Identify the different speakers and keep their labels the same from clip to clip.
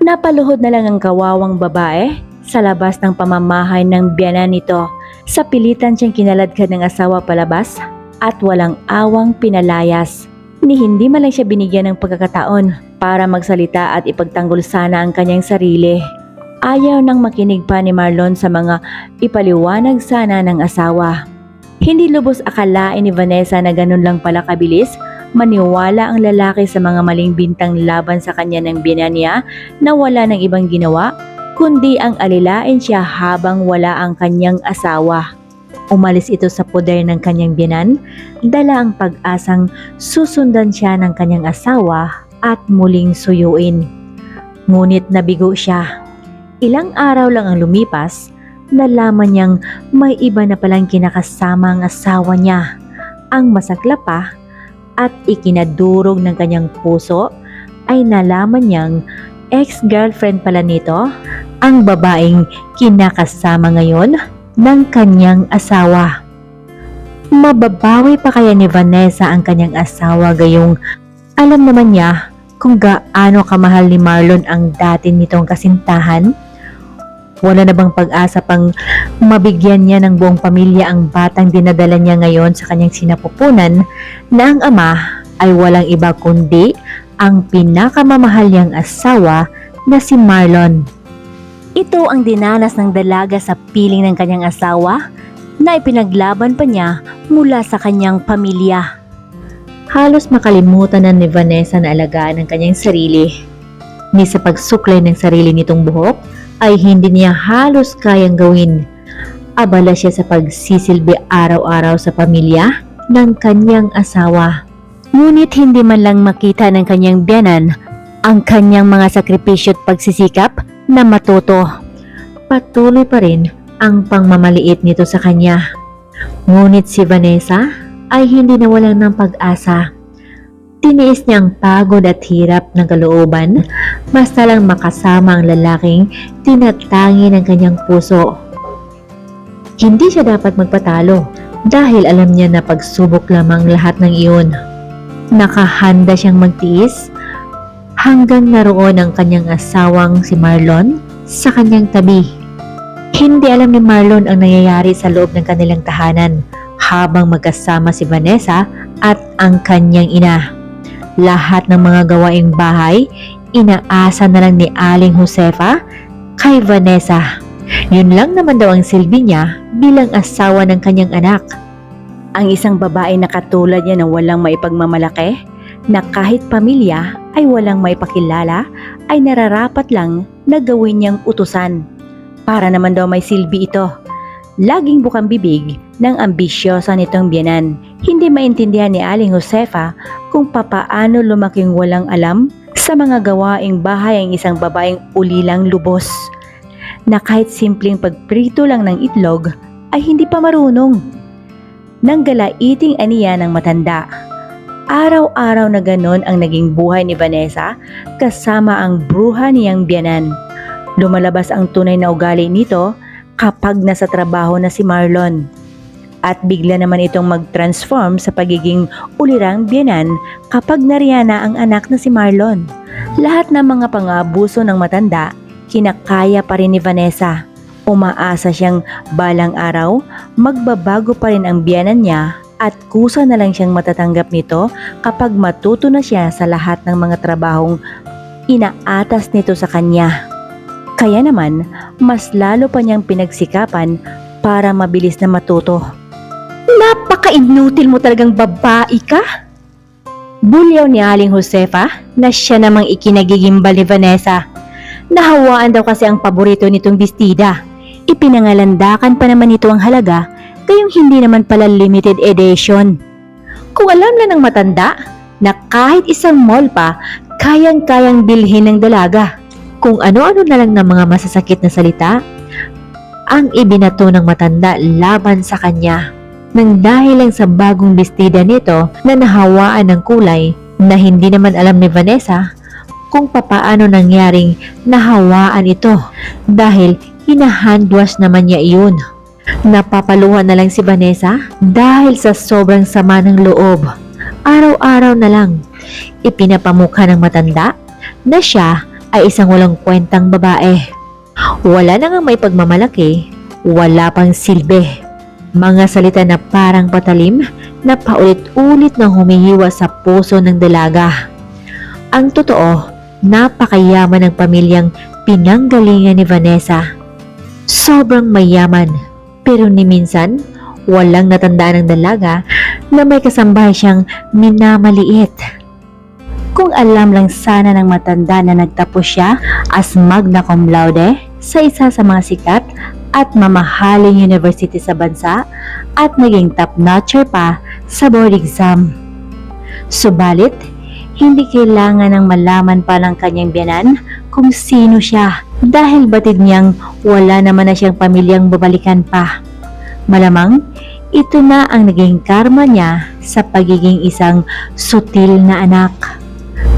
Speaker 1: Napaluhod na lang ang kawawang babae sa labas ng pamamahay ng biyanan nito. Sa pilitan siyang kinaladkad ng asawa palabas at walang awang pinalayas. Ni hindi man lang siya binigyan ng pagkakataon para magsalita at ipagtanggol sana ang kanyang sarili. Ayaw nang makinig pa ni Marlon sa mga ipaliwanag sana ng asawa. Hindi lubos akalain ni Vanessa na ganun lang pala kabilis maniwala ang lalaki sa mga maling bintang laban sa kanya ng biyanan niya na wala ng ibang ginawa kundi ang alilain siya habang wala ang kanyang asawa. Umalis ito sa poder ng kanyang biyanan, dala ang pag-asang susundan siya ng kanyang asawa at muling suyuin. Ngunit nabigo siya. Ilang araw lang ang lumipas, nalaman niyang may iba na palang kinakasama ang asawa niya. Ang masakla pa at ikinadurog ng kanyang puso ay nalaman niyang ex-girlfriend pala nito ang babaeng kinakasama ngayon ng kanyang asawa. Mababawi pa kaya ni Vanessa ang kanyang asawa gayong alam naman niya kung gaano kamahal ni Marlon ang dati nitong kasintahan? Wala na bang pag-asa pang mabigyan niya ng buong pamilya ang batang dinadala niya ngayon sa kanyang sinapupunan na ang ama ay walang iba kundi ang pinakamamahal niyang asawa na si Marlon. Ito ang dinanas ng dalaga sa piling ng kanyang asawa na ipinaglaban pa niya mula sa kanyang pamilya. Halos makalimutan na ni Vanessa na alagaan ang kanyang sarili. Ni sa pagsuklay ng sarili nitong buhok ay hindi niya halos kayang gawin. Abala siya sa pagsisilbi araw-araw sa pamilya ng kanyang asawa. Ngunit hindi man lang makita ng kanyang biyanan ang kanyang mga sakripisyo at pagsisikap na matuto. Patuloy pa rin ang pangmamaliit nito sa kanya. Ngunit si Vanessa ay hindi nawalan ng pag-asa. Tiniis niya ang pagod at hirap ng kalooban basta lang makasama ang lalaking tinatangi ng kanyang puso. Hindi siya dapat magpatalo dahil alam niya na pagsubok lamang lahat ng iyon. Nakahanda siyang magtiis hanggang naroon ang kanyang asawang si Marlon sa kanyang tabi. Hindi alam ni Marlon ang nangyayari sa loob ng kanilang tahanan habang magkasama si Vanessa at ang kanyang ina. Lahat ng mga gawaing bahay, inaasa na lang ni Aling Josefa kay Vanessa. Yun lang naman daw ang silbi niya bilang asawa ng kanyang anak. Ang isang babae na katulad niya na walang maipagmamalaki, na kahit pamilya ay walang maipakilala, ay nararapat lang na gawin niyang utusan. Para naman daw may silbi ito. Laging bukang bibig ng ambisyosa nitong biyanan. Hindi maintindihan ni Aling Josefa kung papaano lumaking walang alam sa mga gawaing bahay ang isang babaeng ulilang lubos na kahit simpleng pagprito lang ng itlog ay hindi pa marunong. Nang galaiting aniya ng matanda. Araw-araw na ganon ang naging buhay ni Vanessa kasama ang bruha niyang biyanan. Lumalabas ang tunay na ugali nito kapag nasa trabaho na si Marlon. At bigla naman itong mag-transform sa pagiging ulirang biyanan kapag nariyan na ang anak na si Marlon. Lahat ng mga pang-aabuso ng matanda, kinakaya pa rin ni Vanessa. Umaasa siyang balang araw, magbabago pa rin ang biyanan niya at kusa na lang siyang matatanggap nito kapag matuto na siya sa lahat ng mga trabahong inaatas nito sa kanya. Kaya naman, mas lalo pa niyang pinagsikapan para mabilis na matuto. Napaka-inutil mo talagang babae ka! Bulyaw ni Aling Josefa na siya namang ikinagigimba ni Vanessa. Nahawaan daw kasi ang paborito nitong bestida. Ipinangalandakan pa naman ito ang halaga, kayong hindi naman pala limited edition. Kung alam na ng matanda na kahit isang mall pa, kayang-kayang bilhin ng dalaga. Kung ano-ano na lang ng mga masasakit na salita ang ibinato ng matanda laban sa kanya. Nang dahil lang sa bagong bestida nito na nahawaan ng kulay na hindi naman alam ni Vanessa kung papaano nangyaring nahawaan ito dahil hinahandwash naman niya iyon. Napapaluhan na lang si Vanessa dahil sa sobrang sama ng loob. Araw-araw na lang ipinapamukha ng matanda na siya ay isang walang kwentang babae. Wala na nga may pagmamalaki, wala pang silbi. Mga salita na parang patalim na paulit-ulit na humihiwa sa puso ng dalaga. Ang totoo, napakayaman ng pamilyang pinanggalingan ni Vanessa. Sobrang mayaman, pero ni minsan, walang natandaan ng dalaga na may kasambahay siyang minamaliit. Kung alam lang sana ng matanda na nagtapos siya as magna cum laude sa isa sa mga sikat at mamahaling university sa bansa at naging top-notcher pa sa board exam. Subalit, hindi kailangan ng malaman pa ng kanyang biyanan kung sino siya dahil batid niyang wala naman na siyang pamilyang babalikan pa. Malamang, ito na ang naging karma niya sa pagiging isang sutil na anak.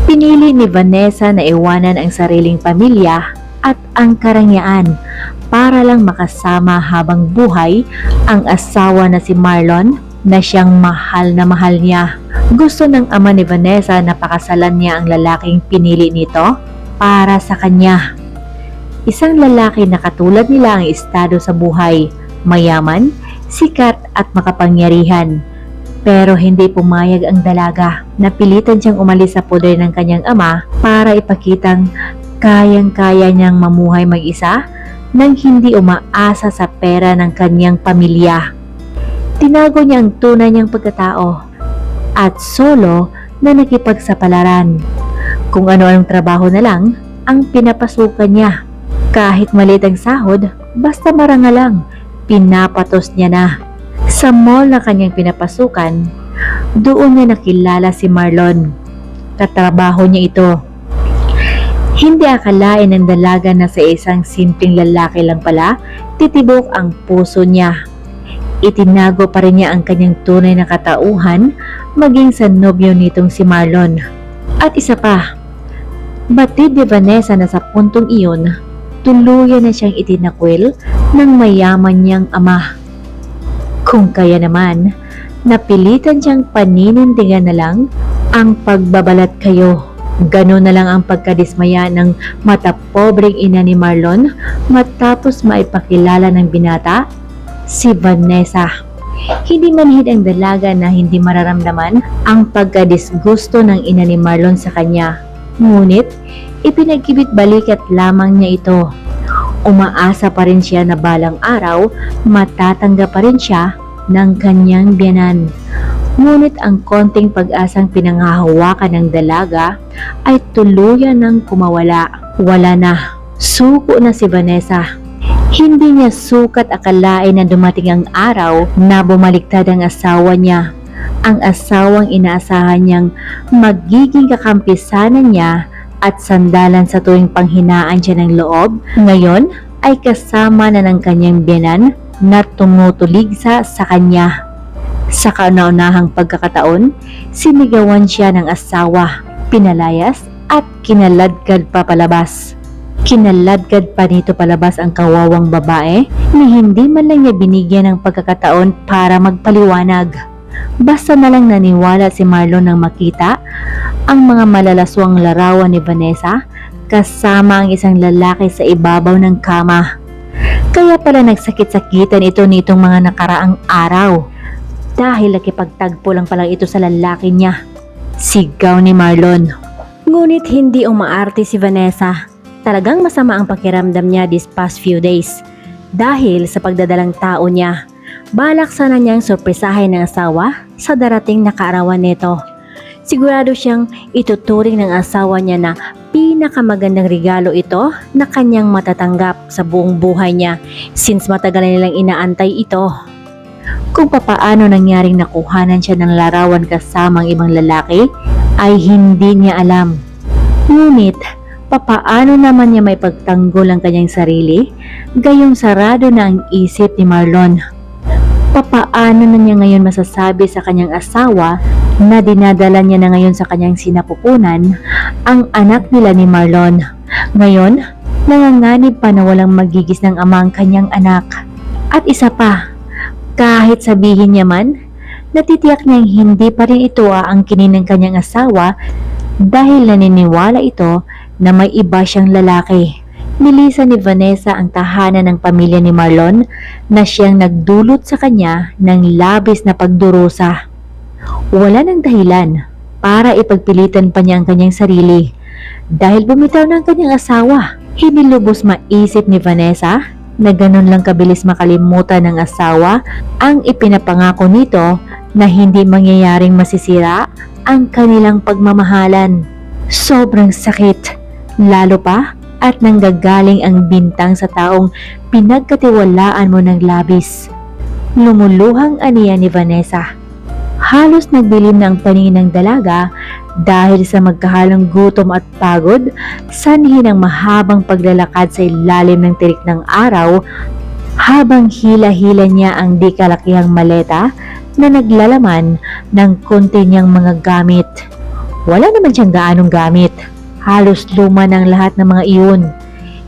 Speaker 1: Pinili ni Vanessa na iwanan ang sariling pamilya at ang karangyaan para lang makasama habang buhay ang asawa na si Marlon na siyang mahal na mahal niya. Gusto ng ama ni Vanessa na pakasalan niya ang lalaking pinili nito para sa kanya. Isang lalaki na katulad nila ang estado sa buhay, mayaman, sikat at makapangyarihan. Pero hindi pumayag ang dalaga. Napilitan siyang umalis sa poder ng kanyang ama para ipakitang kayang-kaya niyang mamuhay mag-isa nang hindi umaasa sa pera ng kanyang pamilya. Tinago niya ang tunay niyang pagkatao at solo na nakipagsapalaran. Kung ano-anong trabaho na lang ang pinapasukan niya. Kahit maliit ang sahod, basta marangal lang, pinapatos niya na. Sa mall na kanyang pinapasukan, doon niya nakilala si Marlon. Katrabaho niya ito. Hindi akalain ng dalaga na sa isang simpleng lalaki lang pala, titibok ang puso niya. Itinago pa rin niya ang kanyang tunay na katauhan maging sa nobyo nitong si Marlon. At isa pa, batid ni Vanessa na sa puntong iyon, tuluyan na siyang itinakwil ng mayaman niyang ama. Kung kaya naman, napilitan siyang paninindigan na lang ang pagbabalat kayo. Ganon na lang ang pagkadismaya ng matapobreng ina ni Marlon matapos maipakilala ng binata, si Vanessa. Hindi manhid ang dalaga na hindi mararamdaman ang pagkadisgusto ng ina ni Marlon sa kanya. Ngunit, ipinagkibit balikat lamang niya ito. Umaasa pa rin siya na balang araw, matatanggap pa rin siya ng kanyang biyanan. Ngunit ang konting pag-asang pinanghahawakan ng dalaga ay tuluyan ng kumawala. Wala na. Suko na si Vanessa. Hindi niya sukat akalain na dumating ang araw na bumaliktad ang asawa niya. Ang asawang inaasahan niyang magiging kakampisanan niya at sandalan sa tuwing panghinaan siya ng loob, ngayon ay kasama na ng kanyang biyanan na tumutuligsa sa kanya. Sa kauna-unahang pagkakataon, sinigawan siya ng asawa, pinalayas at kinaladkad pa palabas. Kinaladkad pa nito palabas ang kawawang babae na hindi man lang niya binigyan ng pagkakataon para magpaliwanag. Basta na lang naniwala si Marlon nang makita ang mga malalaswang larawan ni Vanessa kasama ang isang lalaki sa ibabaw ng kama. Kaya pala nagsakit-sakitan ito nitong mga nakaraang araw dahil nakipagtagpo lang pala ito sa lalaki niya. Sigaw ni Marlon. Ngunit hindi umaarte si Vanessa. Talagang masama ang pakiramdam niya these past few days dahil sa pagdadalang tao niya. Balak sana niyang sorpresahin ng asawa sa darating na kaarawan nito. Sigurado siyang ituturing ng asawa niya na pinakamagandang regalo ito na kanyang matatanggap sa buong buhay niya since matagal na nilang inaantay ito. Kung papaano nangyaring nakuhanan siya ng larawan kasamang ibang lalaki ay hindi niya alam. Ngunit papaano naman niya may pagtanggol ang kanyang sarili gayong sarado na ang isip ni Marlon. Papaano na niya ngayon masasabi sa kanyang asawa na dinadala niya na ngayon sa kanyang sinapupunan ang anak nila ni Marlon. Ngayon, nanganganib pa na walang magigis ng ama ang kanyang anak. At isa pa, kahit sabihin niya man, natitiyak niyang hindi pa rin ito ang kinin ng kanyang asawa dahil naniniwala ito na may iba siyang lalaki. Nilisan ni Vanessa ang tahanan ng pamilya ni Marlon na siyang nagdulot sa kanya ng labis na pagdurusa. Wala ng dahilan para ipagpilitan pa niya ang kanyang sarili. Dahil bumitaw ng kanyang asawa, hindi lubos maisip ni Vanessa na ganun lang kabilis makalimutan ng asawa ang ipinapangako nito na hindi mangyayaring masisira ang kanilang pagmamahalan. Sobrang sakit, lalo pa at nanggagaling ang bintang sa taong pinagkatiwalaan mo ng labis. Lumuluhang aniya ni Vanessa. Halos nagdilim na ang paningin ng dalaga dahil sa magkahalong gutom at pagod, sanhi ng mahabang paglalakad sa ilalim ng tirik ng araw habang hila-hila niya ang di kalakihang maleta na naglalaman ng konti niyang mga gamit. Wala naman siyang gaanong gamit. Halos luma ng lahat ng mga iyon.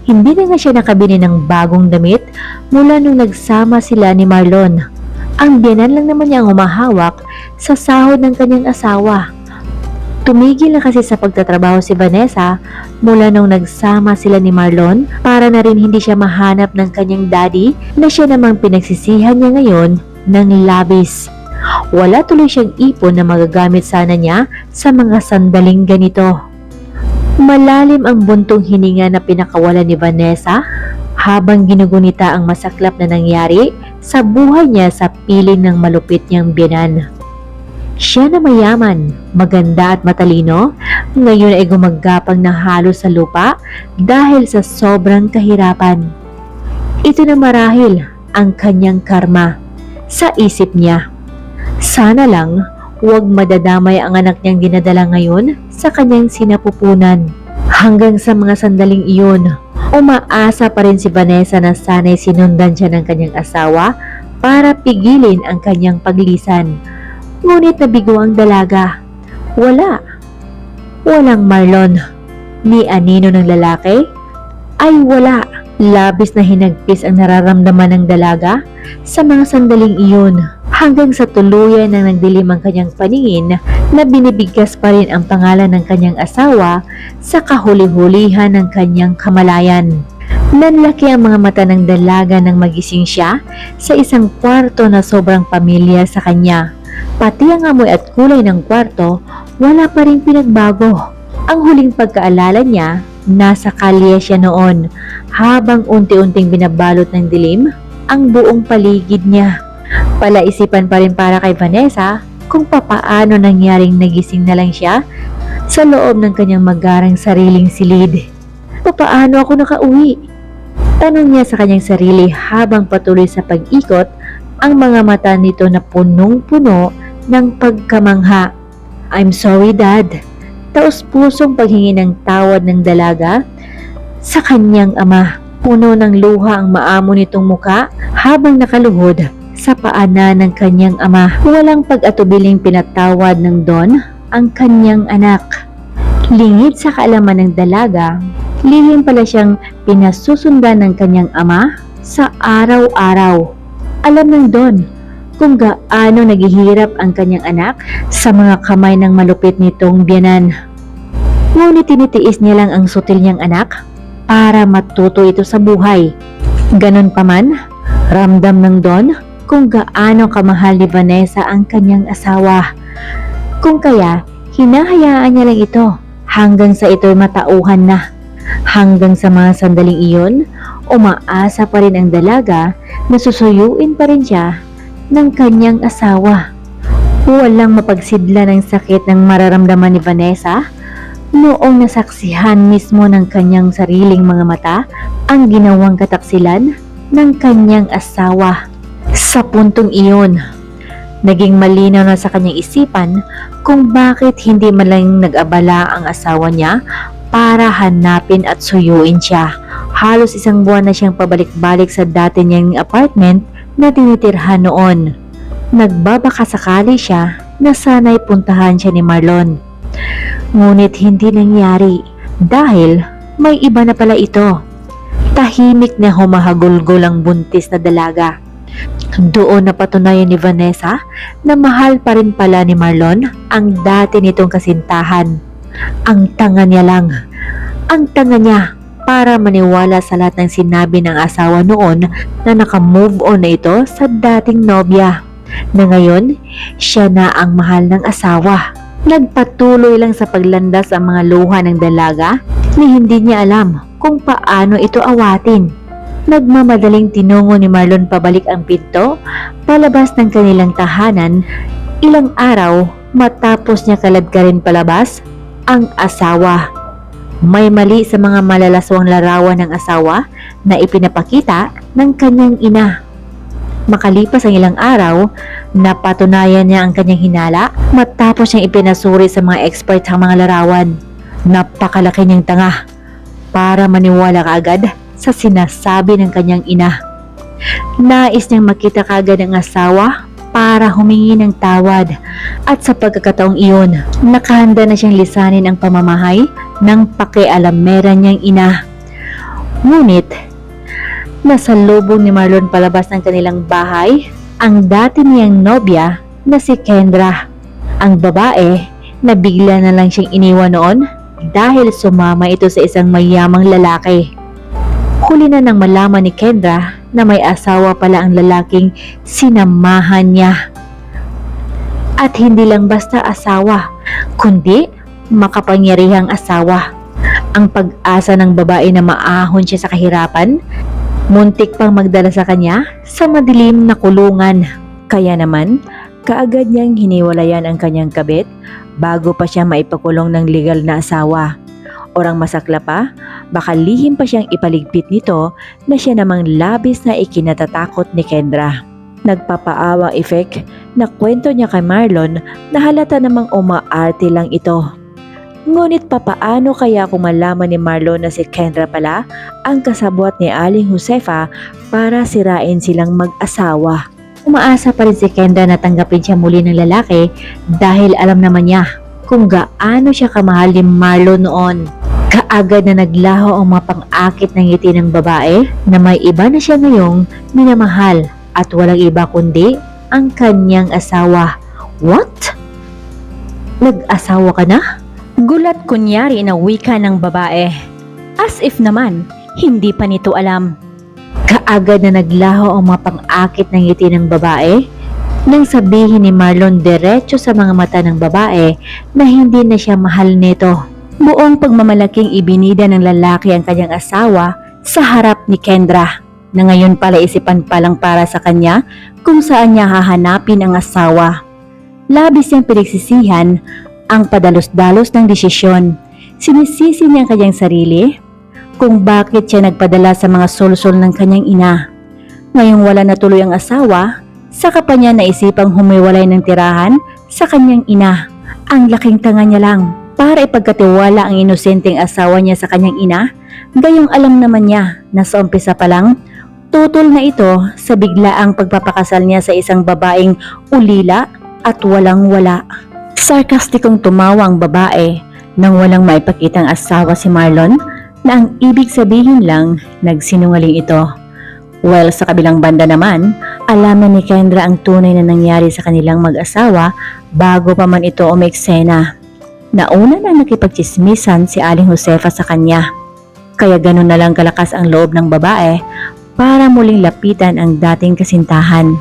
Speaker 1: Hindi na nga siya nakabili ng bagong damit mula nung nagsama sila ni Marlon. Ang biyanan lang naman niya ang humahawak sa sahod ng kanyang asawa. Tumigil na kasi sa pagtatrabaho si Vanessa mula nung nagsama sila ni Marlon para na rin hindi siya mahanap ng kanyang daddy na siya namang pinagsisihan niya ngayon ng labis. Wala tuloy siyang ipon na magagamit sana niya sa mga sandaling ganito. Malalim ang buntong hininga na pinakawalan ni Vanessa habang ginugunita ang masaklap na nangyari sa buhay niya sa piling ng malupit niyang biyanan. Siya na mayaman, maganda at matalino, ngayon ay gumagapang na halos sa lupa dahil sa sobrang kahirapan. Ito na marahil ang kanyang karma sa isip niya. Sana lang huwag madadamay ang anak niyang dinadala ngayon sa kanyang sinapupunan. Hanggang sa mga sandaling iyon, umaasa pa rin si Vanessa na sana'y sinundan siya ng kanyang asawa para pigilin ang kanyang paglisan. Ngunit nabigo ang dalaga. Walang Marlon. Ni anino ng lalaki? Ay wala. Labis na hinagpis ang nararamdaman ng dalaga sa mga sandaling iyon. Hanggang sa tuluyan na nagdilim ang kanyang paningin na binibigkas pa rin ang pangalan ng kanyang asawa sa kahuli-hulihan ng kanyang kamalayan. Nanlaki ang mga mata ng dalaga nang magising siya sa isang kwarto na sobrang pamilya sa kanya. Pati ang amoy at kulay ng kwarto, wala pa rin pinagbago. Ang huling pagkaalala niya, nasa kalye siya noon habang unti-unting binabalot ng dilim ang buong paligid niya. Palaisipan pa rin para kay Vanessa kung papaano nangyaring nagising na lang siya sa loob ng kanyang magarang sariling silid. Papaano ako nakauwi? Tanong niya sa kanyang sarili habang patuloy sa pag-ikot ang mga mata nito na punong-puno ng pagkamangha. I'm sorry, Dad. Taos-pusong paghingi ng tawad ng dalaga sa kanyang ama. Puno ng luha ang maamo nitong muka habang nakaluhod sa paanan ng kanyang ama. Walang pag-atubiling pinatawad ng Don ang kanyang anak. Lingid sa kaalaman ng dalaga, lihim pala siyang pinasusundan ng kanyang ama sa araw-araw. Alam ng Don kung gaano naghihirap ang kanyang anak sa mga kamay ng malupit nitong biyanan. Ngunit tinitiis niya lang ang sutil niyang anak para matuto ito sa buhay. Ganon pa man, ramdam ng Don kung gaano kamahal ni Vanessa ang kanyang asawa. Kung kaya, hinahayaan niya lang ito hanggang sa ito'y matauhan na. Hanggang sa mga sandaling iyon, umaasa pa rin ang dalaga na susuyuin pa rin siya ng kanyang asawa. Walang mapagsidla ng sakit ng mararamdaman ni Vanessa noong nasaksihan mismo ng kanyang sariling mga mata ang ginawang kataksilan ng kanyang asawa. Sa puntong iyon, naging malinaw na sa kanyang isipan kung bakit hindi man lang nag-abala ang asawa niya para hanapin at suyuin siya. Halos isang buwan na siyang pabalik-balik sa dati niyang apartment na tinitirhan noon. Nagbabaka sakali siya na sana'y puntahan siya ni Marlon. Ngunit hindi nangyari dahil may iba na pala ito. Tahimik na humahagulgol ang buntis na dalaga. Doon napatunayan ni Vanessa na mahal pa rin pala ni Marlon ang dati nitong kasintahan. Ang tanga niya lang. Ang tanga niya para maniwala sa lahat ng sinabi ng asawa noon na naka-move on na ito sa dating nobya, na ngayon siya na ang mahal ng asawa. Nagpatuloy lang sa paglandas ang mga luha ng dalaga ni hindi niya alam kung paano ito awatin. Nagmamadaling tinungo ni Marlon pabalik ang pinto palabas ng kanilang tahanan. Ilang araw matapos niya kaladkarin palabas ang asawa. May mali sa mga malalaswang larawan ng asawa na ipinapakita ng kanyang ina. Makalipas ang ilang araw, napatunayan niya ang kanyang hinala matapos niyang ipinasuri sa mga expert ang mga larawan. Napakalaki niyang tanga para maniwala kaagad sa sinasabi ng kanyang ina. Nais niyang makita kaagad ang asawa para humingi ng tawad, at sa pagkakataong iyon, nakahanda na siyang lisanin ang pamamahay ng pakialamera niyang ina. Ngunit, nasa lubong ni Marlon palabas ng kanilang bahay ang dati niyang nobya na si Kendra. Ang babae na bigla na lang siyang iniwan noon dahil sumama ito sa isang mayamang lalaki. Huli na nang malaman ni Kendra na may asawa pala ang lalaking sinamahan niya. At hindi lang basta asawa, kundi makapangyarihang asawa. Ang pag-asa ng babae na maahon siya sa kahirapan, muntik pang magdala sa kanya sa madilim na kulungan. Kaya naman, kaagad niyang hiniwalayan ang kanyang kabit bago pa siya maipakulong ng legal na asawa. Orang masakla pa, baka lihim pa siyang ipaligpit nito na siya namang labis na ikinatatakot ni Kendra. Nagpapaawang effect na kwento niya kay Marlon na halata namang umaarte lang ito. Ngunit papaano kaya kung malaman ni Marlon na si Kendra pala ang kasabwat ni Aling Josefa para sirain silang mag-asawa? Umaasa pa rin si Kendra na tanggapin siya muli ng lalaki dahil alam naman niya kung gaano siya kamahal ni Marlon noon. Kaagad na naglaho ang mga pang-akit ng ngiti ng babae na may iba na siya ngayong minamahal at walang iba kundi ang kanyang asawa. What? Nag-asawa ka na? Gulat kunyari na wika ng babae. As if naman, hindi pa nito alam. Kaagad na naglaho ang mga pang-akit ng ngiti ng babae nang sabihin ni Marlon diretso sa mga mata ng babae na hindi na siya mahal nito. Buong pagmamalaking ibinida ng lalaki ang kanyang asawa sa harap ni Kendra, na ngayon pala isipan palang para sa kanya kung saan niya hahanapin ang asawa. Labis niyang pinagsisihan ang padalos-dalos ng desisyon. Sinisisi niya ang kanyang sarili kung bakit siya nagpadala sa mga sulsol ng kanyang ina. Ngayong wala na tuloy ang asawa, saka pa niya naisipang humiwalay ng tirahan sa kanyang ina. Ang laking tanga niya lang para ipagkatiwala ang inosenteng asawa niya sa kanyang ina, gayong alam naman niya na sa umpisa pa lang, tutol na ito sa biglaang pagpapakasal niya sa isang babaeng ulila at walang-wala. Sarkastikong tumawa ang babae nang walang maipakitang asawa si Marlon na ang ibig sabihin lang nagsinungaling ito. Well, sa kabilang banda naman, alam na ni Kendra ang tunay na nangyari sa kanilang mag-asawa bago pa man ito umeksena. Nauna na nakipagchismisan si Aling Josefa sa kanya. Kaya ganun na lang kalakas ang loob ng babae para muling lapitan ang dating kasintahan.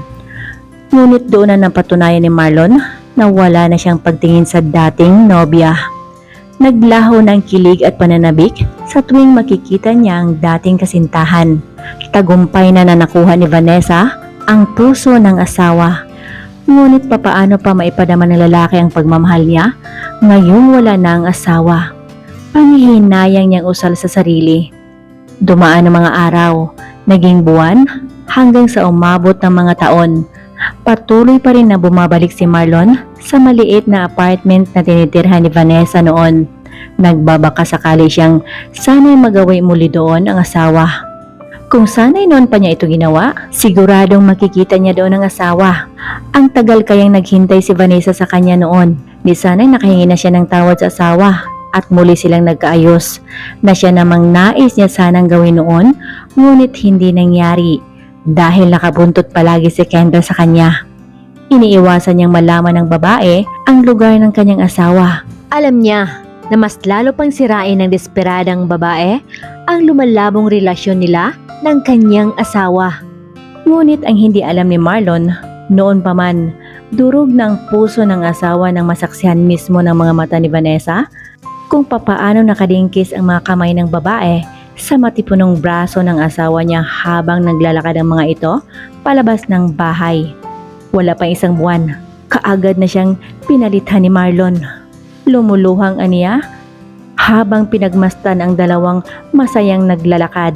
Speaker 1: Ngunit doon na napatunayan ni Marlon na wala na siyang pagtingin sa dating nobya. Naglaho ng kilig at pananabik sa tuwing makikita niya ang dating kasintahan. Tagumpay na nakuha ni Vanessa ang puso ng asawa. Ngunit papaano pa maipadama ng lalaki ang pagmamahal niya ngayong wala na ang asawa? Panghihinayang niyang usal sa sarili. Dumaan ang mga araw, naging buwan, hanggang sa umabot ng mga taon. Patuloy pa rin na bumabalik si Marlon sa maliit na apartment na tinitirhan ni Vanessa noon. Nagbabaka sakali siyang sana'y magaway muli doon ang asawa. Kung sana'y noon pa niya ito ginawa, siguradong makikita niya doon ang asawa. Ang tagal kayang naghintay si Vanessa sa kanya noon. Di sana'y nakahingi na siya ng tawad sa asawa at muli silang nagkaayos, na siya namang nais niya sanang gawin noon, ngunit hindi nangyari dahil nakabuntot palagi si Kendra sa kanya. Iniiwasan niyang malaman ng babae ang lugar ng kanyang asawa. Alam niya na mas lalo pang sirain ng desperadang babae ang lumalabong relasyon nila ng kanyang asawa. Ngunit ang hindi alam ni Marlon, noon pa man, durog ng puso ng asawa nang masaksihan mismo ng mga mata ni Vanessa kung papaano nakadingkis ang mga kamay ng babae sa matipunong braso ng asawa niya habang naglalakad ang mga ito palabas ng bahay. Wala pang isang buwan, kaagad na siyang pinalitan ni Marlon. Lumuluhang aniya habang pinagmastan ang dalawang masayang naglalakad.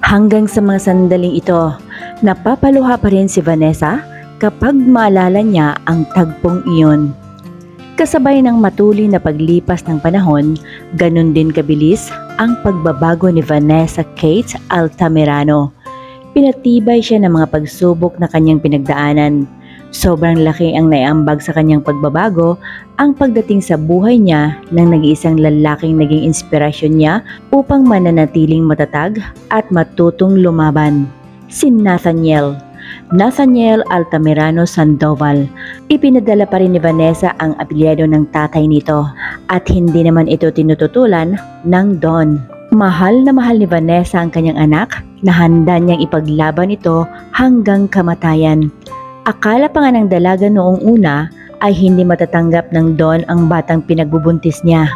Speaker 1: Hanggang sa mga sandaling ito, napapaluha pa rin si Vanessa kapag maalala niya ang tagpong iyon. Kasabay ng matuloy na paglipas ng panahon, ganun din kabilis ang pagbabago ni Vanessa Kate Altamirano. Pinatibay siya ng mga pagsubok na kanyang pinagdaanan. Sobrang laki ang naiambag sa kanyang pagbabago ang pagdating sa buhay niya ng nag-iisang lalaking naging inspirasyon niya upang mananatiling matatag at matutong lumaban. Si Nathaniel Altamirano Sandoval. Ipinadala pa rin ni Vanessa ang apelyido ng tatay nito at hindi naman ito tinututulan ng Don. Mahal na mahal ni Vanessa ang kanyang anak na handa niyang ipaglaban ito hanggang kamatayan. Akala pa nga ng dalaga noong una ay hindi matatanggap ng Don ang batang pinagbubuntis niya.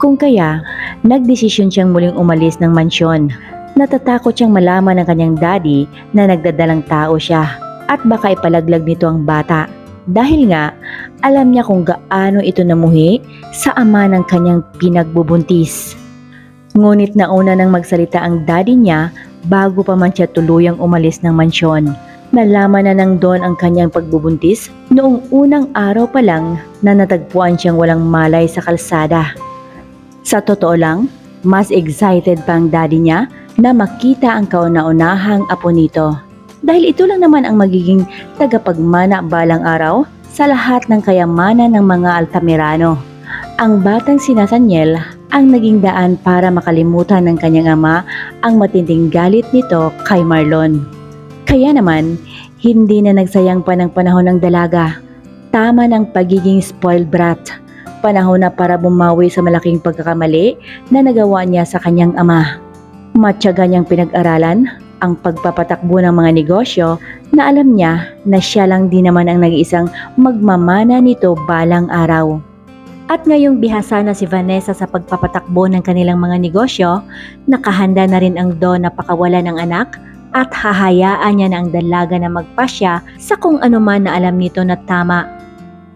Speaker 1: Kung kaya, nagdesisyon siyang muling umalis ng mansyon. Natatakot siyang malaman ng kanyang daddy na nagdadalang tao siya at baka ipalaglag nito ang bata. Dahil nga, alam niya kung gaano ito namuhi sa ama ng kanyang pinagbubuntis. Ngunit nauna nang magsalita ang daddy niya bago pa man siya tuluyang umalis ng mansyon. Nalaman na ng Don ang kanyang pagbubuntis noong unang araw pa lang na natagpuan siyang walang malay sa kalsada. Sa totoo lang, mas excited pa ang daddy niya na makita ang kauna-unahang apo nito. Dahil ito lang naman ang magiging tagapagmana balang araw sa lahat ng kayamanan ng mga Altamirano. Ang batang si Nathaniel ang naging daan para makalimutan ng kanyang ama ang matinding galit nito kay Marlon. Kaya naman, hindi na nagsayang pa ng panahon ng dalaga. Tama ng pagiging spoiled brat. Panahon na para bumawi sa malaking pagkakamali na nagawa niya sa kanyang ama. Matyaga niyang pinag-aralan ang pagpapatakbo ng mga negosyo na alam niya na siya lang din naman ang nag-iisang magmamana nito balang araw. At ngayong bihasa na si Vanessa sa pagpapatakbo ng kanilang mga negosyo, nakahanda na rin ang Don na pakawala ng anak at hahayaan niya na ang dalaga na magpasya sa kung ano man na alam nito na tama.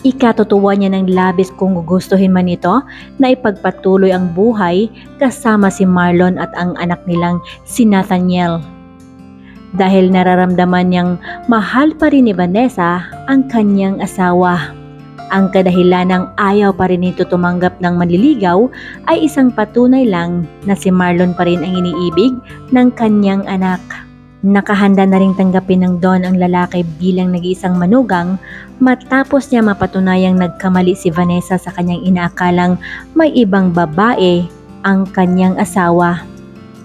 Speaker 1: Ikatutuwa niya ng labis kung gugustuhin man ito na ipagpatuloy ang buhay kasama si Marlon at ang anak nilang si Nathaniel. Dahil nararamdaman niyang mahal pa rin ni Vanessa ang kanyang asawa. Ang kadahilan ng ayaw pa rin nito tumanggap ng manliligaw ay isang patunay lang na si Marlon pa rin ang iniibig ng kanyang anak. Nakahanda na ring tanggapin ng Don ang lalaki bilang nag-iisang manugang matapos niya mapatunayang nagkamali si Vanessa sa kanyang inaakalang may ibang babae ang kanyang asawa.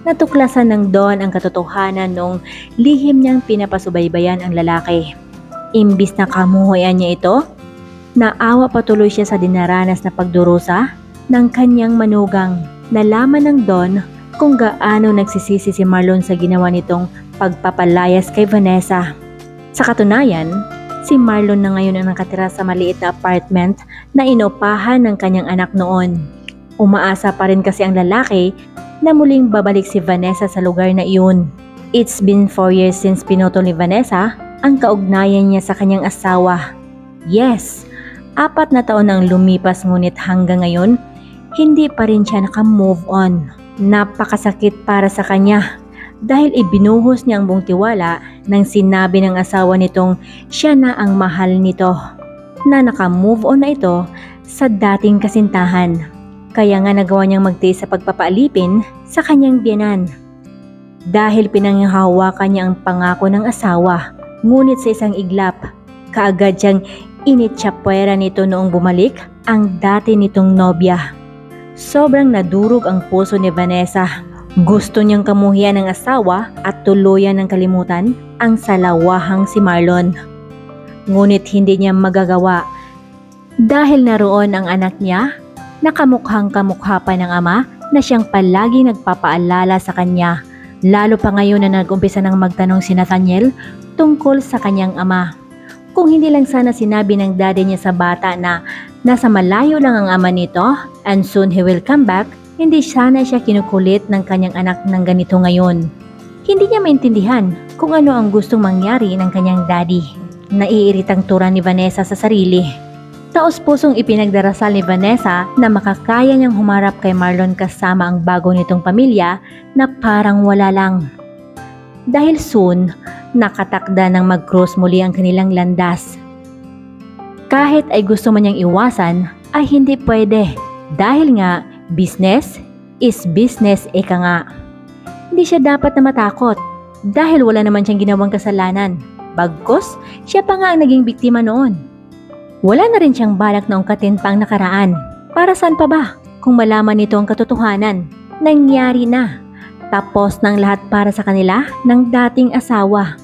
Speaker 1: Natuklasan ng Don ang katotohanan noong lihim niyang pinapasubaybayan ang lalaki. Imbis na kamuhoyan niya ito, naawa patuloy siya sa dinaranas na pagdurusa ng kanyang manugang. Nalaman ng Don kung gaano nagsisisi si Marlon sa ginawa nitong pagpapalayas kay Vanessa. Sa katunayan, si Marlon na ngayon ang nakatira sa maliit na apartment na inupahan ng kanyang anak noon. Umaasa pa rin kasi ang lalaki na muling babalik si Vanessa sa lugar na iyon. It's been 4 years since pinutol ni Vanessa ang kaugnayan niya sa kanyang asawa. Yes, 4 na taon ang lumipas ngunit hanggang ngayon, hindi pa rin siya naka-move on. Napakasakit para sa kanya dahil ibinuhos niya ang buong tiwala nang sinabi ng asawa nitong siya na ang mahal nito, na naka-move on na ito sa dating kasintahan. Kaya nga nagawa niyang magtiis sa pagpapaalipin sa kanyang biyenan. Dahil pinanghahawakan niya ang pangako ng asawa, ngunit sa isang iglap, kaagad siyang initsapwera nito noong bumalik ang dati nitong nobya. Sobrang nadurog ang puso ni Vanessa. Gusto niyang kamuhian ng asawa at tuluyan ng kalimutan ang salawahang si Marlon. Ngunit hindi niya magagawa dahil naroon ang anak niya Nakamukhang kamukha pa ng ama na siyang palagi nagpapaalala sa kanya. Lalo pa ngayon na nag-umpisa ng magtanong si Nathaniel tungkol sa kanyang ama. Kung hindi lang sana sinabi ng daddy niya sa bata na nasa malayo lang ang ama nito and soon he will come back, hindi sana siya kinukulit ng kanyang anak ng ganito ngayon. Hindi niya maintindihan kung ano ang gustong mangyari ng kanyang daddy. Naiiritang tura ni Vanessa sa sarili. Taos-pusong ipinagdarasal ni Vanessa na makakaya niyang humarap kay Marlon kasama ang bago nitong pamilya na parang wala lang. Dahil soon, nakatakda ng mag-cross muli ang kanilang landas. Kahit ay gusto man niyang iwasan, ay hindi pwede. Dahil nga, business is business eka nga. Hindi siya dapat na matakot dahil wala naman siyang ginawang kasalanan. Bagkus, siya pa nga ang naging biktima noon. Wala na rin siyang balak na ungkatin pa ang nakaraan. Para saan pa ba kung malaman nito ang katotohanan? Nangyari na. Tapos ng lahat para sa kanila ng dating asawa.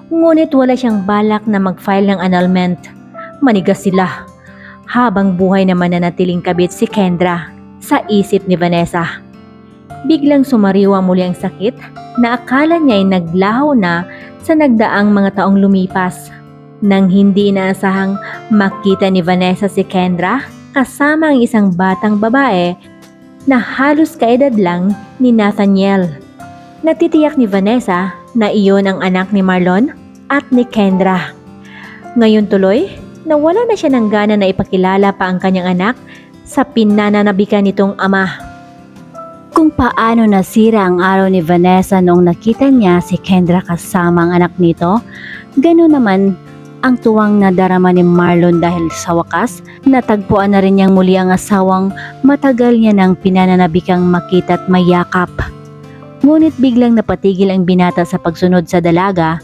Speaker 1: Ngunit wala siyang balak na mag-file ng annulment. Manigas sila. Habang buhay naman nanatiling kabit si Kendra sa isip ni Vanessa. Biglang sumariwa muli ang sakit na akala niya ay naglaho na sa nagdaang mga taong lumipas. Nang hindi inaasahang makita ni Vanessa si Kendra kasama ang isang batang babae na halos kaedad lang ni Nathaniel. Natitiyak ni Vanessa na iyon ang anak ni Marlon at ni Kendra. Ngayon tuloy, nawala na siya ng gana na ipakilala pa ang kanyang anak sa pinananabikan nitong ama. Kung paano nasira ang araw ni Vanessa noong nakita niya si Kendra kasama ang anak nito, ganoon naman ang tuwang nadarama ni Marlon dahil sa wakas, natagpuan na rin niyang muli ang asawang matagal niya nang pinananabikang makita at mayakap. Ngunit biglang napatigil ang binata sa pagsunod sa dalaga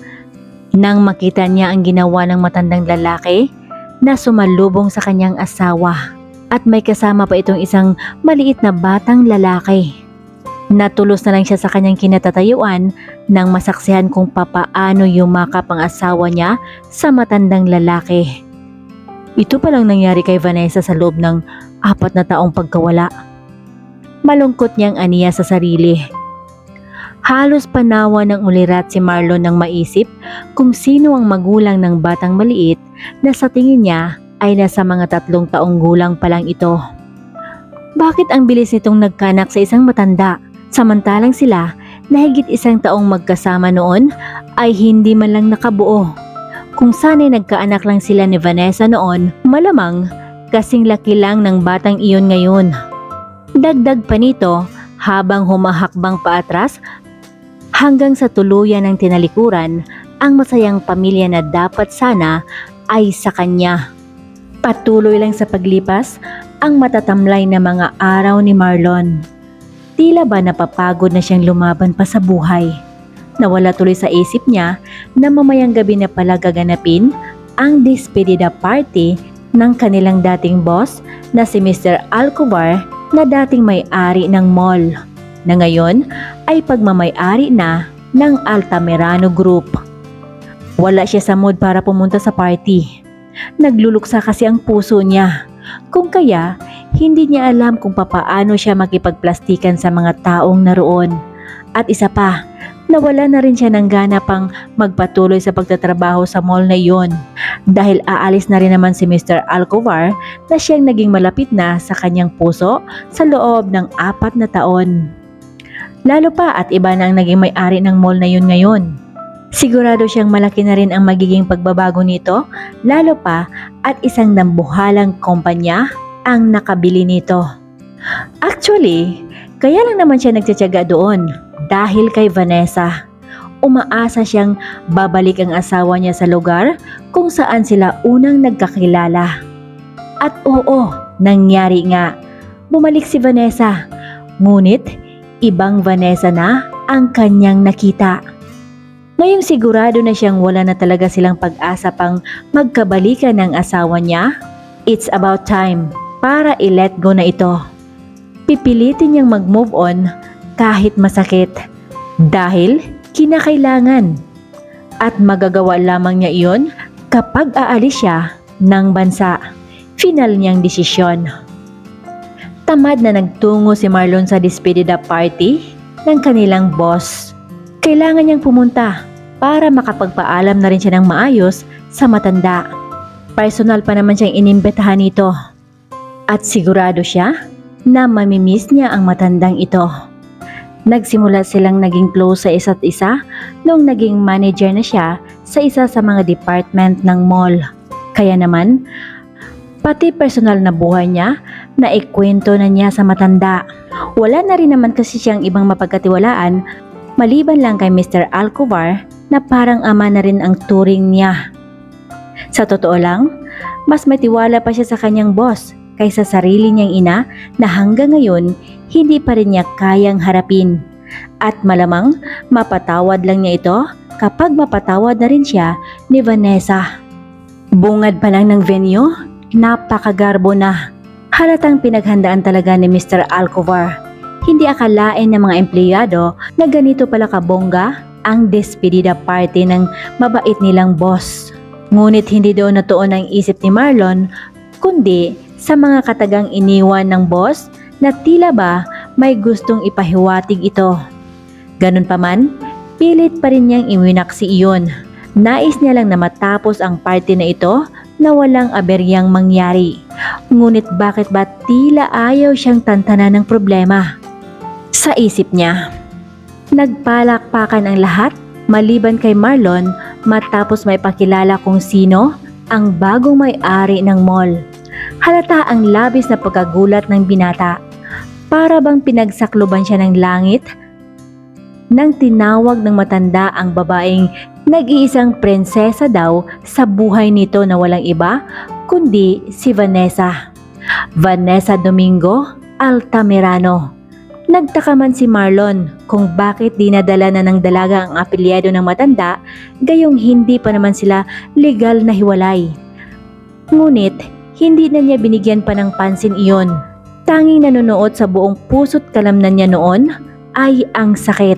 Speaker 1: nang makita niya ang ginawa ng matandang lalaki na sumalubong sa kanyang asawa at may kasama pa itong isang maliit na batang lalaki. Natulos na lang siya sa kanyang kinatatayuan nang masaksihan kung papaano yumakap ang asawa niya sa matandang lalaki. Ito palang nangyari kay Vanessa sa loob ng 4 na taong pagkawala. Malungkot niyang aniya sa sarili. Halos panawa ng ulirat si Marlon nang maisip kung sino ang magulang ng batang maliit na sa tingin niya ay nasa mga 3 taong gulang pa lang ito. Bakit ang bilis nitong nagkanak sa isang matanda? Samantalang sila na higit 1 taong magkasama noon ay hindi man lang nakabuo. Kung sana'y nagkaanak lang sila ni Vanessa noon, malamang kasing laki lang ng batang iyon ngayon. Dagdag pa nito, habang humahakbang paatras hanggang sa tuluyan ng tinalikuran ang masayang pamilya na dapat sana ay sa kanya. Patuloy lang sa paglipas ang matatamlay na mga araw ni Marlon. Tila ba napapagod na siyang lumaban pa sa buhay. Nawala tuloy sa isip niya na mamayang gabi na pala gaganapin ang despedida party ng kanilang dating boss na si Mr. Alcobar na dating may-ari ng mall na ngayon ay pagmamay-ari na ng Altamirano Group. Wala siya sa mood para pumunta sa party. Nagluluksa kasi ang puso niya. Kung kaya, hindi niya alam kung papaano siya makipagplastikan sa mga taong naroon. At isa pa, nawala na rin siya ng gana pang magpatuloy sa pagtatrabaho sa mall na iyon dahil aalis na rin naman si Mr. Alcobar na siyang naging malapit na sa kanyang puso sa loob ng 4 na taon. Lalo pa at iba na ang naging may-ari ng mall na yun ngayon. Sigurado siyang malaki na rin ang magiging pagbabago nito, lalo pa at isang nambuhalang kumpanya ang nakabili nito. Actually, kaya lang naman siya nagtsatsaga doon dahil kay Vanessa. Umaasa siyang babalik ang asawa niya sa lugar kung saan sila unang nagkakilala. At oo, nangyari nga. Bumalik si Vanessa. Ngunit, ibang Vanessa na ang kanyang nakita. Ngayong sigurado na siyang wala na talaga silang pag-asa pang magkabalikan ng asawa niya, it's about time para i-let go na ito. Pipilitin niyang mag-move on kahit masakit dahil kinakailangan at magagawa lamang niya iyon kapag aalis siya ng bansa. Final niyang desisyon. Tamad na nagtungo si Marlon sa despedida party ng kanilang boss. Kailangan niyang pumunta para makapagpaalam na rin siya ng maayos sa matanda. Personal pa naman siyang inimbitahan nito. At sigurado siya na mamimiss niya ang matandang ito. Nagsimula silang naging close sa isa't isa nung naging manager na siya sa isa sa mga department ng mall. Kaya naman, pati personal na buhay niya na ikwento na niya sa matanda. Wala na rin naman kasi siyang ibang mapagkatiwalaan maliban lang kay Mr. Alcobar na parang ama na rin ang turing niya. Sa totoo lang, mas may tiwala pa siya sa kanyang boss kaysa sarili niyang ina na hanggang ngayon hindi pa rin niya kayang harapin. At malamang mapatawad lang niya ito kapag mapatawad na rin siya ni Vanessa. Bungad pa lang ng venue, napakagarbo na. Halatang pinaghandaan talaga ni Mr. Alcobar. Hindi akalain ng mga empleyado na ganito pala kabongga ang despedida party ng mabait nilang boss. Ngunit hindi doon natuon ang isip ni Marlon, kundi sa mga katagang iniwan ng boss na tila ba may gustong ipahiwatig ito. Ganun pa man, pilit pa rin niyang iwinak si Iyon. Nais niya lang na matapos ang party na ito na walang aberyang mangyari. Ngunit bakit ba tila ayaw siyang tantanan ng problema? Sa isip niya, nagpalakpakan ang lahat maliban kay Marlon matapos may pakilala kung sino ang bagong may-ari ng mall. Halata ang labis na pagkagulat ng binata. Para bang pinagsakloban siya ng langit nang tinawag ng matanda ang babaeng nag-iisang prinsesa daw sa buhay nito na walang iba kundi si Vanessa. Vanessa Domingo Altamirano. Nagtaka man si Marlon kung bakit dinadala na ng dalaga ang apelyado ng matanda gayong hindi pa naman sila legal na hiwalay. Ngunit hindi na niya binigyan pa ng pansin iyon. Tanging nanonood sa buong puso't kalamnan niya noon ay ang sakit.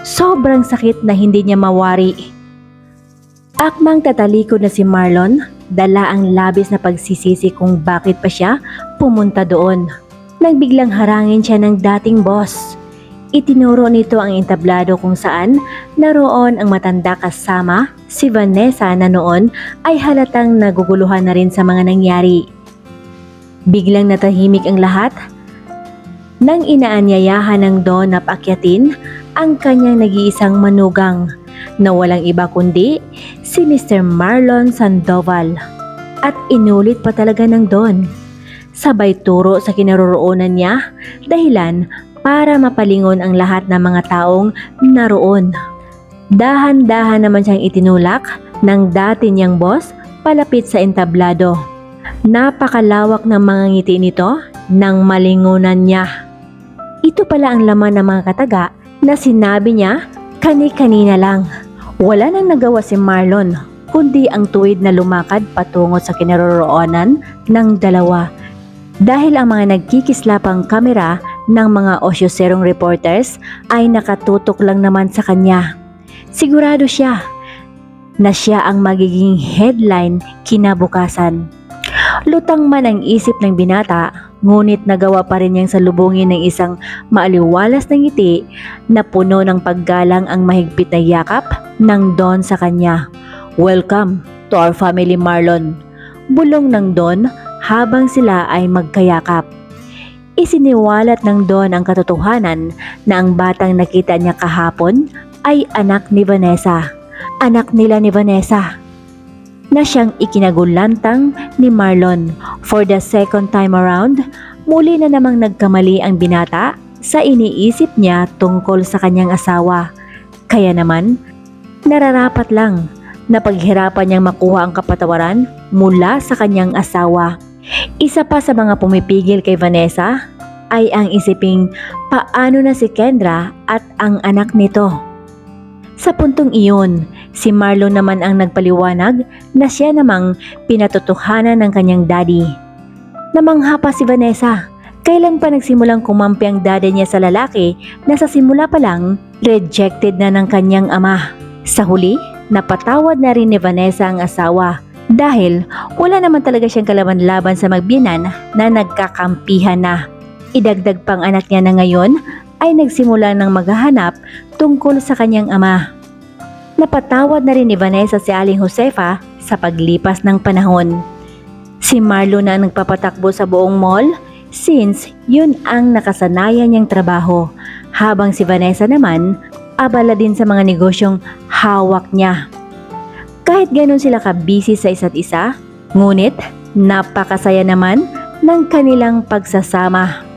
Speaker 1: Sobrang sakit na hindi niya mawari. Akmang tatalikod na si Marlon, dala ang labis na pagsisisi kung bakit pa siya pumunta doon. Nang biglang harangin siya ng dating boss. Itinuro nito ang entablado kung saan naroon ang matanda kasama si Vanessa na noon ay halatang naguguluhan na rin sa mga nangyari. Biglang natahimik ang lahat nang inaanyayahan ng Don na paakyatin ang kanyang nag-iisang manugang na walang iba kundi si Mr. Marlon Sandoval. At inulit pa talaga ng Don. Sabay turo sa kinaroroonan niya dahilan para mapalingon ang lahat ng mga taong naroon. Dahan-dahan naman siyang itinulak ng dati niyang boss palapit sa entablado. Napakalawak ng mga ngiti nito nang malingunan niya. Ito pala ang laman ng mga kataga na sinabi niya kani-kanina lang. Wala nang nagawa si Marlon kundi ang tuwid na lumakad patungo sa kinaroroonan ng dalawa. Dahil ang mga nagkikislapang kamera ng mga osyoserong reporters ay nakatutok lang naman sa kanya. Sigurado siya na siya ang magiging headline kinabukasan. Lutang man ang isip ng binata, ngunit nagawa pa rin niyang salubungin ng isang maaliwalas na ngiti na puno ng paggalang ang mahigpit na yakap ng Don sa kanya. "Welcome to our family, Marlon," bulong ng Don habang sila ay magkayakap. Isiniwalat ng Don ang katotohanan na ang batang nakita niya kahapon ay anak ni Vanessa. Anak nila ni Vanessa na siyang ikinagulantang ni Marlon. For the second time around, muli na namang nagkamali ang binata sa iniisip niya tungkol sa kanyang asawa. Kaya naman, nararapat lang na paghirapan niyang makuha ang kapatawaran mula sa kanyang asawa. Isa pa sa mga pumipigil kay Vanessa ay ang isiping paano na si Kendra at ang anak nito. Sa puntong iyon, si Marlon naman ang nagpaliwanag na siya namang pinatotohanan ng kanyang daddy. Namangha pa si Vanessa. Kailan pa nagsimulang kumampi ang daddy niya sa lalaki na sa simula pa lang rejected na ng kanyang ama. Sa huli, napatawad na rin ni Vanessa ang asawa dahil wala naman talaga siyang kalaban-laban sa magbiyenan na nagkakampihan na. Idagdag pang anak niya na ngayon ay nagsimula ng maghahanap tungkol sa kanyang ama. Napatawad na rin ni Vanessa si Aling Josefa sa paglipas ng panahon. Si Marlo na ang nagpapatakbo sa buong mall since yun ang nakasanayan niyang trabaho, habang si Vanessa naman abala din sa mga negosyong hawak niya. Kahit ganun sila ka-busy sa isa't isa, ngunit napakasaya naman ng kanilang pagsasama.